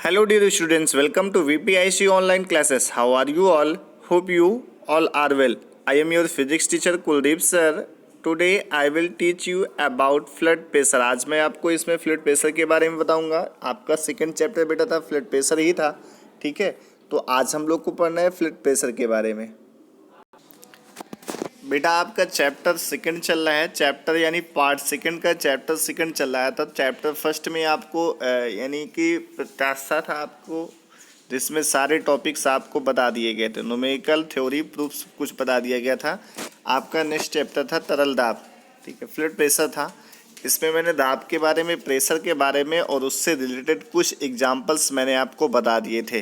Hello dear students, welcome to VPIC online classes. How are you all? Hope you all are well. I am your physics teacher Kuldeep sir. Today I will teach you about flood pressure. आज मैं आपको इसमें flood pressure के बारे में बताऊंगा। आपका second chapter बेटा था फ्लड प्रेशर ही था, ठीक है। तो आज हम लोग को पढ़ना है फ्लड प्रेशर के बारे में। बेटा आपका चैप्टर सेकंड चल रहा है, चैप्टर यानी पार्ट सेकंड का चैप्टर सेकंड चल रहा है। तो चैप्टर फर्स्ट में आपको यानी कि प्रत्याशा था आपको, जिसमें सारे टॉपिक्स आपको बता दिए गए थे, न्यूमेरिकल थ्योरी प्रूफ्स कुछ बता दिया गया था। आपका नेक्स्ट चैप्टर था तरल दाब, ठीक है, फ्लड प्रेशर था। इसमें मैंने दाब के बारे में, प्रेशर के बारे में और उससे रिलेटेड कुछ एग्जाम्पल्स मैंने आपको बता दिए थे।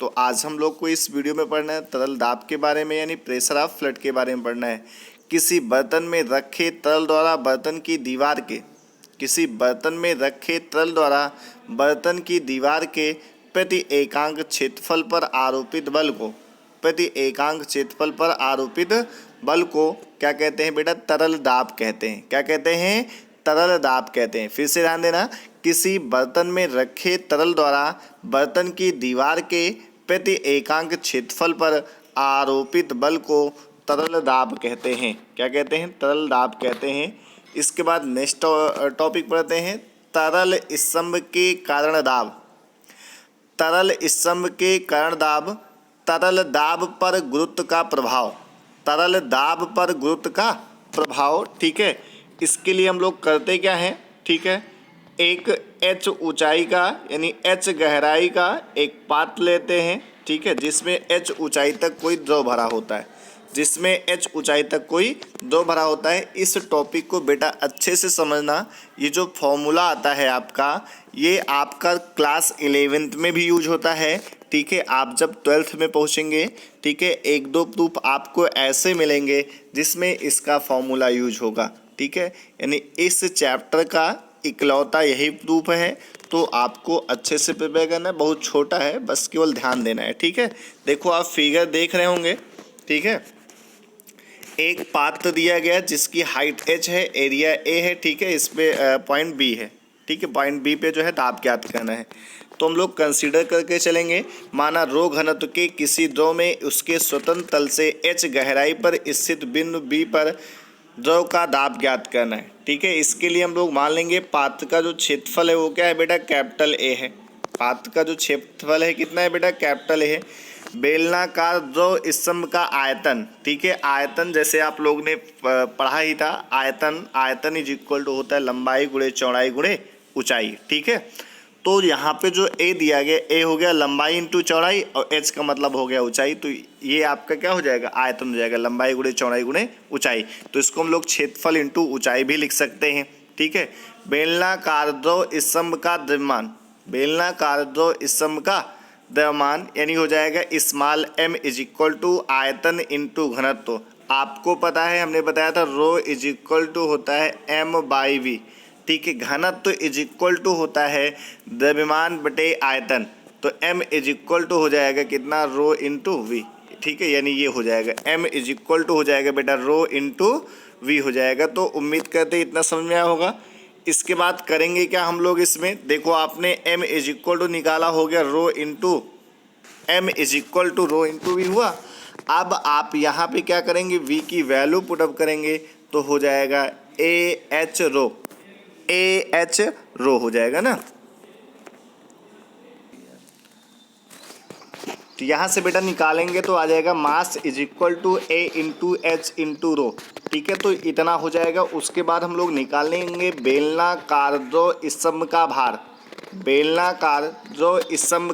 तो आज हम लोग को इस वीडियो में पढ़ना है तरल दाब के बारे में, यानी प्रेशर ऑफ फ्लड के बारे में पढ़ना है। किसी बर्तन में रखे तरल द्वारा बर्तन की दीवार के प्रति एकांक क्षेत्रफल पर आरोपित बल को क्या कहते हैं बेटा? तरल दाब कहते हैं। क्या कहते हैं? तरल दाब कहते हैं। फिर से ध्यान देना, किसी बर्तन में रखे तरल द्वारा बर्तन की दीवार के प्रति एकांक क्षेत्रफल पर आरोपित बल को तरल दाब कहते हैं। क्या कहते हैं? तरल दाब कहते हैं। इसके बाद नेक्स्ट टॉपिक पढ़ते हैं तरल स्तंभ के कारण दाब। तरल दाब पर गुरुत्व का प्रभाव, ठीक है। इसके लिए हम लोग करते क्या हैं, ठीक है, एक h ऊंचाई का यानी h गहराई का एक पात्र लेते हैं, ठीक है, जिसमें h ऊंचाई तक कोई द्रव भरा होता है। इस टॉपिक को बेटा अच्छे से समझना। ये जो फॉर्मूला आता है आपका, ये आपका क्लास 11th में भी यूज होता है, ठीक है। आप जब 12th में पहुंचेंगे, ठीक है, एक दो प्रूफ आपको ऐसे मिलेंगे जिसमें इसका फॉर्मूला यूज होगा, ठीक है। यानी इस चैप्टर का इकलौता यही प्रूफ है। तो आपको अच्छे से प्रिपेयर करना है। बहुत छोटा है, बस केवल ध्यान देना है, ठीक है। देखो आप फिगर देख रहे होंगे, ठीक है। एक पात्र दिया गया जिसकी हाइट h है, एरिया a है, ठीक है। इस पे पॉइंट b है, ठीक है। पॉइंट b पे जो है दाब ज्ञात करना है। तो हम लोग कंसीडर करके चलेंगे। माना रो घनत्व के किसी द्रव में उसके स्वतंत्र तल से h गहराई पर स्थित बिंदु b पर द्रव का दाब ज्ञात करना है, ठीक है। इसके लिए हम लोग मान लेंगे पात्र का जो क्षेत्रफल है वो क्या है बेटा? कैपिटल A है। पात्र का जो क्षेत्रफल है कितना है बेटा? कैपिटल A है। बेलनाकार द्रव स्तंभ का आयतन, ठीक है। आयतन जैसे आप लोग ने पढ़ा ही था, आयतन इज इक्वल टू होता है लंबाई गुणे चौड़ाई गुणे ऊंचाई, ठीक है। तो यहाँ पे जो a दिया गया, a हो गया लंबाई इंटू चौड़ाई और h का मतलब हो गया ऊंचाई। तो ये आपका क्या हो जाएगा? आयतन हो जाएगा, लंबाई गुणे चौड़ाई गुणे ऊंचाई। तो इसको हम लोग क्षेत्रफल इंटू ऊंचाई भी लिख सकते हैं, ठीक है। बेलनाकार द्रव स्तंभ का द्रव्यमान यानी हो जाएगा small m is equal to आयतन इंटू घनत्व। आपको पता है, हमने बताया था रो इज इक्वल टू होता है m/v, ठीक है। घनत्व इज इक्वल टू होता है द्रव्यमान बटे आयतन। तो m इज इक्वल टू हो जाएगा कितना? रो इंटू वी, ठीक है। यानी ये हो जाएगा m इज इक्वल टू हो जाएगा बेटा रो इंटू वी हो जाएगा। तो उम्मीद करते इतना समझ में आया होगा। इसके बाद करेंगे क्या हम लोग इसमें? देखो आपने m इज इक्वल टू निकाला, हो गया rho into m is equal to rho into V हुआ। अब आप यहाँ पे क्या करेंगे? v की वैल्यू पुटअप करेंगे तो हो जाएगा ए एच रो हो जाएगा ना। तो यहाँ से बेटा निकालेंगे तो आ जाएगा mass is equal to A into H into rho, ठीक है। तो इतना हो जाएगा। उसके बाद हम लोग निकालेंगे बेलनाकार द्रव स्तंभ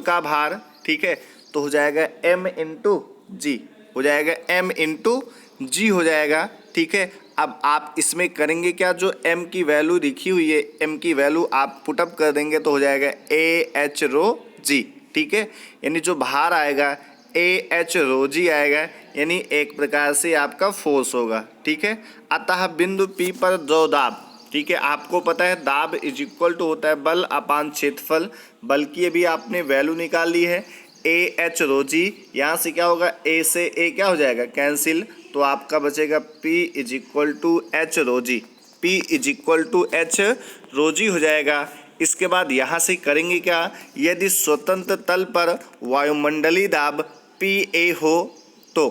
का भार, ठीक है। तो हो जाएगा m इंटू जी, हो जाएगा m इंटू जी हो जाएगा, ठीक है। अब आप इसमें करेंगे क्या? जो m की वैल्यू लिखी हुई है, m की वैल्यू आप पुटअप कर देंगे तो हो जाएगा ए एच रो जी, ठीक है। यानी जो भार आएगा ए एच रो जी आएगा, यानी एक प्रकार से आपका फोर्स होगा, ठीक है। अतः बिंदु P पर द्रव दाब, ठीक है। आपको पता है दाब इज इक्वल टू होता है बल अपान क्षेत्रफल। बल की अभी आपने वैल्यू निकाल ली है ए एच रो जी। यहाँ से क्या होगा? ए से ए क्या हो जाएगा? कैंसिल। तो आपका बचेगा P is equal to H rho g, P is equal to H rho g हो जाएगा। इसके बाद यहाँ से करेंगे क्या, यदि स्वतंत्र तल पर वायुमंडलीय दाब Pa हो तो,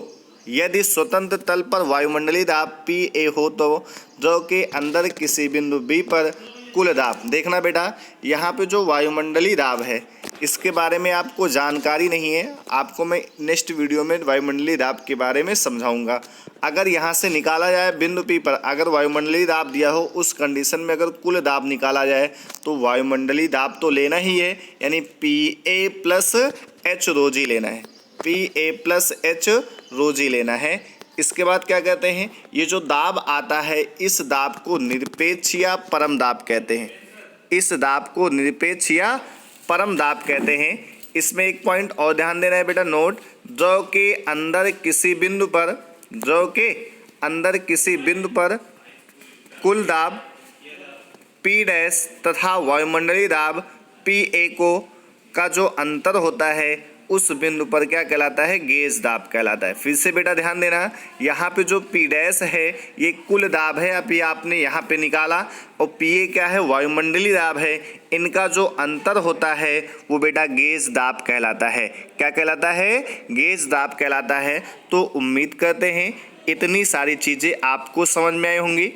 यदि स्वतंत्र तल पर वायुमंडलीय दाब Pa हो तो द्रव के अंदर किसी बिंदु B पर कुल दाब, देखना बेटा यहाँ पे जो वायुमंडलीय दाब है इसके बारे में आपको जानकारी नहीं है, आपको मैं नेक्स्ट वीडियो में वायुमंडलीय दाब के बारे में समझाऊंगा। अगर यहाँ से निकाला जाए बिंदु P पर अगर वायुमंडलीय दाब दिया हो, उस कंडीशन में अगर कुल दाब निकाला जाए तो वायुमंडलीय दाब तो लेना ही है, यानी Pa प्लस H रो जी लेना है, Pa प्लस H रो जी लेना है। इसके बाद क्या कहते हैं, ये जो दाब आता है इस दाब को निरपेक्ष या परम दाब कहते हैं, इस दाब को निरपेक्ष या परम दाब कहते हैं। इसमें एक पॉइंट और ध्यान देना है बेटा, नोट, द्रव के अंदर किसी बिंदु पर, द्रव के अंदर किसी बिंदु पर कुल दाब P डैश तथा वायुमंडलीय दाब Pa को का जो अंतर होता है उस बिंदु पर क्या कहलाता है, गेज दाब कहलाता है। फिर से बेटा ध्यान देना, यहाँ पे जो P डैश है ये कुल दाब है, अभी आपने यहाँ पे निकाला, और Pa क्या है, वायुमंडलीय दाब है, इनका जो अंतर होता है वो बेटा गेज दाब कहलाता है। क्या कहलाता है, गेज दाब कहलाता है। तो उम्मीद करते हैं इतनी सारी चीज़ें आपको समझ में आई होंगी।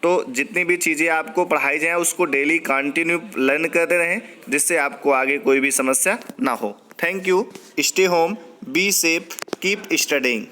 तो जितनी भी चीज़ें आपको पढ़ाई जाए उसको डेली कंटिन्यू लर्न करते रहें, जिससे आपको आगे कोई भी समस्या ना हो। Thank you. Stay home, be safe, keep studying.